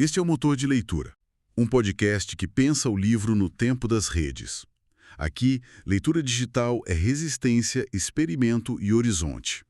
Este é o Motor de Leitura, um podcast que pensa o livro no tempo das redes. Aqui, leitura digital é resistência, experimento e horizonte.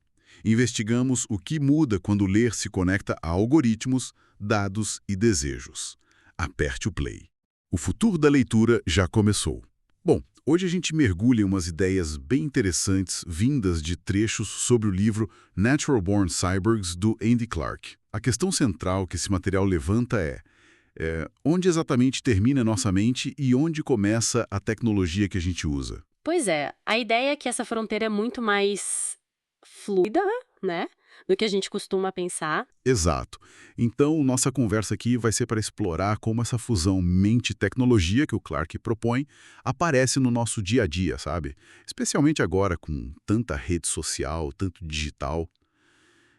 Investigamos o que muda quando ler se conecta a algoritmos, dados e desejos. Aperte o play. O futuro da leitura já começou. Bom, hoje a gente mergulha em umas ideias bem interessantes vindas de trechos sobre o livro Natural Born Cyborgs, do Andy Clark. A questão central que esse material levanta é onde exatamente termina a nossa mente e onde começa a tecnologia que a gente usa. Pois é, a ideia é que essa fronteira é muito mais fluida, né, do que a gente costuma pensar. Exato. Então, nossa conversa aqui vai ser para explorar como essa fusão mente-tecnologia que o Clark propõe aparece no nosso dia a dia, sabe? Especialmente agora com tanta rede social, tanto digital.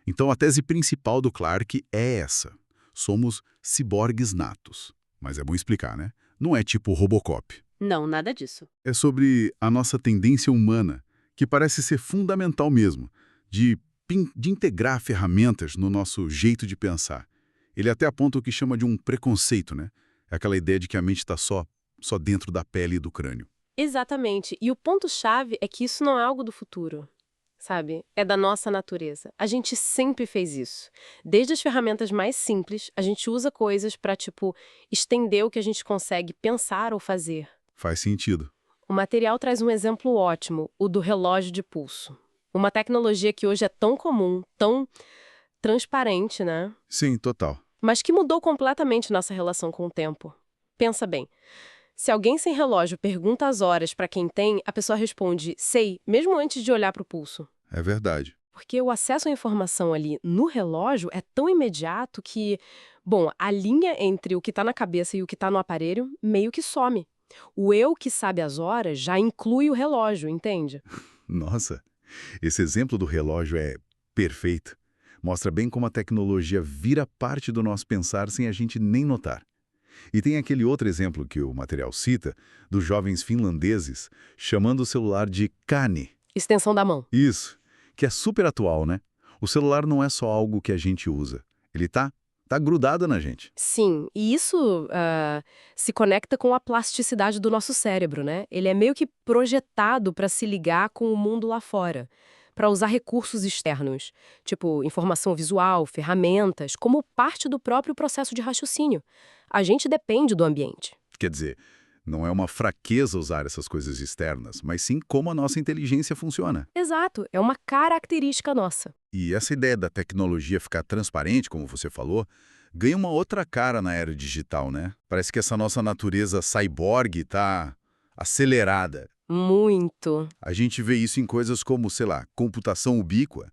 Então, a tese principal do Clark é essa. Somos ciborgues natos. Mas é bom explicar, né? Não é tipo Robocop. Não, nada disso. É sobre a nossa tendência humana, que parece ser fundamental mesmo, de integrar ferramentas no nosso jeito de pensar. Ele até aponta o que chama de um preconceito, né? É aquela ideia de que a mente está só dentro da pele e do crânio. Exatamente. E o ponto-chave é que isso não é algo do futuro, sabe? É da nossa natureza. A gente sempre fez isso. Desde as ferramentas mais simples, a gente usa coisas para, estender o que a gente consegue pensar ou fazer. Faz sentido. O material traz um exemplo ótimo, o do relógio de pulso. Uma tecnologia que hoje é tão comum, tão transparente, né? Sim, total. Mas que mudou completamente nossa relação com o tempo. Pensa bem, se alguém sem relógio pergunta as horas para quem tem, a pessoa responde, sei, mesmo antes de olhar para o pulso. É verdade. Porque o acesso à informação ali no relógio é tão imediato que, bom, a linha entre o que está na cabeça e o que está no aparelho meio que some. O eu que sabe as horas já inclui o relógio, entende? Nossa, esse exemplo do relógio é perfeito. Mostra bem como a tecnologia vira parte do nosso pensar sem a gente nem notar. E tem aquele outro exemplo que o material cita, dos jovens finlandeses, chamando o celular de Kani. Extensão da mão. Isso, que é super atual, né? O celular não é só algo que a gente usa. Ele tá grudado na gente. Sim, e isso se conecta com a plasticidade do nosso cérebro, né? Ele é meio que projetado para se ligar com o mundo lá fora, para usar recursos externos, tipo informação visual, ferramentas, como parte do próprio processo de raciocínio. A gente depende do ambiente. Quer dizer, não é uma fraqueza usar essas coisas externas, mas sim como a nossa inteligência funciona. Exato, é uma característica nossa. E essa ideia da tecnologia ficar transparente, como você falou, ganha uma outra cara na era digital, né? Parece que essa nossa natureza cyborg está acelerada. Muito. A gente vê isso em coisas como, sei lá, computação ubíqua,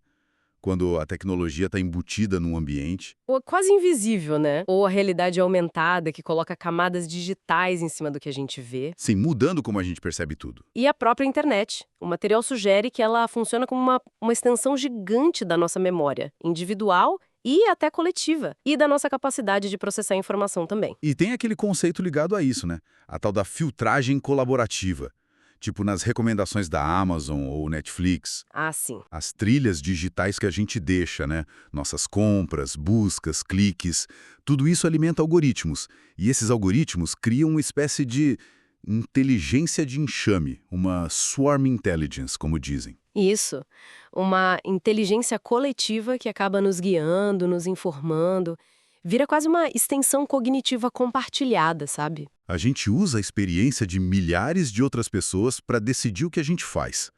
quando a tecnologia está embutida num ambiente. Ou quase invisível, né? Ou a realidade aumentada que coloca camadas digitais em cima do que a gente vê. Sim, mudando como a gente percebe tudo. E a própria internet. O material sugere que ela funciona como uma extensão gigante da nossa memória, individual e até coletiva, e da nossa capacidade de processar informação também. E tem aquele conceito ligado a isso, né? A tal da filtragem colaborativa. Tipo nas recomendações da Amazon ou Netflix. Ah, sim. As trilhas digitais que a gente deixa, né? Nossas compras, buscas, cliques, tudo isso alimenta algoritmos. E esses algoritmos criam uma espécie de inteligência de enxame, uma swarm intelligence, como dizem. Isso. Uma inteligência coletiva que acaba nos guiando, nos informando. Vira quase uma extensão cognitiva compartilhada, sabe? A gente usa a experiência de milhares de outras pessoas para decidir o que a gente faz.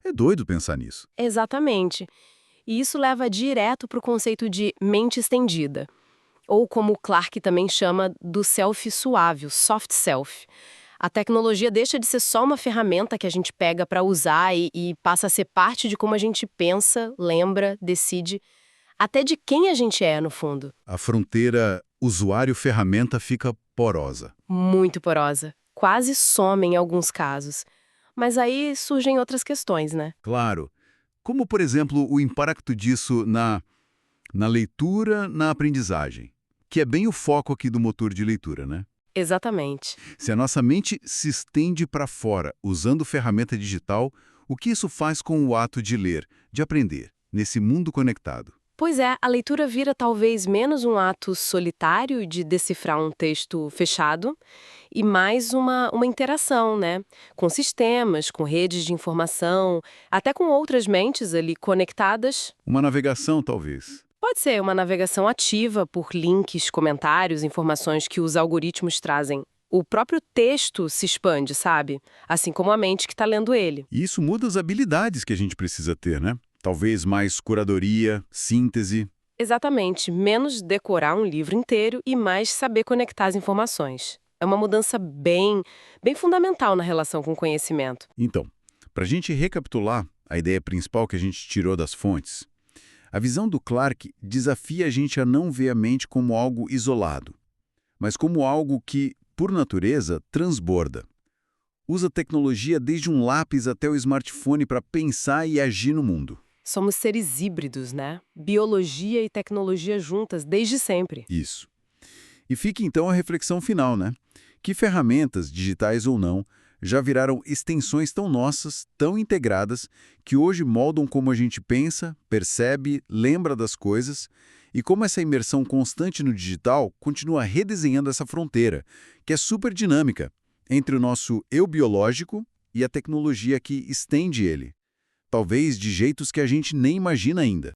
É doido pensar nisso. Exatamente. E isso leva direto para o conceito de mente estendida. Ou como o Clark também chama, do self suave, o soft self. A tecnologia deixa de ser só uma ferramenta que a gente pega para usar e passa a ser parte de como a gente pensa, lembra, decide, até de quem a gente é, no fundo. A fronteira usuário-ferramenta fica porosa. Muito porosa. Quase some em alguns casos. Mas aí surgem outras questões, né? Claro. Como, por exemplo, o impacto disso na leitura, na aprendizagem, que é bem o foco aqui do motor de leitura, né? Exatamente. Se a nossa mente se estende para fora usando ferramenta digital, o que isso faz com o ato de ler, de aprender, nesse mundo conectado? Pois é, a leitura vira talvez menos um ato solitário de decifrar um texto fechado e mais uma interação, né? Com sistemas, com redes de informação, até com outras mentes ali conectadas. Uma navegação, talvez. Pode ser uma navegação ativa por links, comentários, informações que os algoritmos trazem. O próprio texto se expande, sabe? Assim como a mente que está lendo ele. E isso muda as habilidades que a gente precisa ter, né? Talvez mais curadoria, síntese. Exatamente, menos decorar um livro inteiro e mais saber conectar as informações. É uma mudança bem fundamental na relação com o conhecimento. Então, para a gente recapitular a ideia principal que a gente tirou das fontes, a visão do Clarke desafia a gente a não ver a mente como algo isolado, mas como algo que, por natureza, transborda. Usa tecnologia desde um lápis até o smartphone para pensar e agir no mundo. Somos seres híbridos, né? Biologia e tecnologia juntas desde sempre. Isso. E fica então a reflexão final, né? Que ferramentas, digitais ou não, já viraram extensões tão nossas, tão integradas, que hoje moldam como a gente pensa, percebe, lembra das coisas, e como essa imersão constante no digital continua redesenhando essa fronteira, que é super dinâmica, entre o nosso eu biológico e a tecnologia que estende ele. Talvez de jeitos que a gente nem imagina ainda.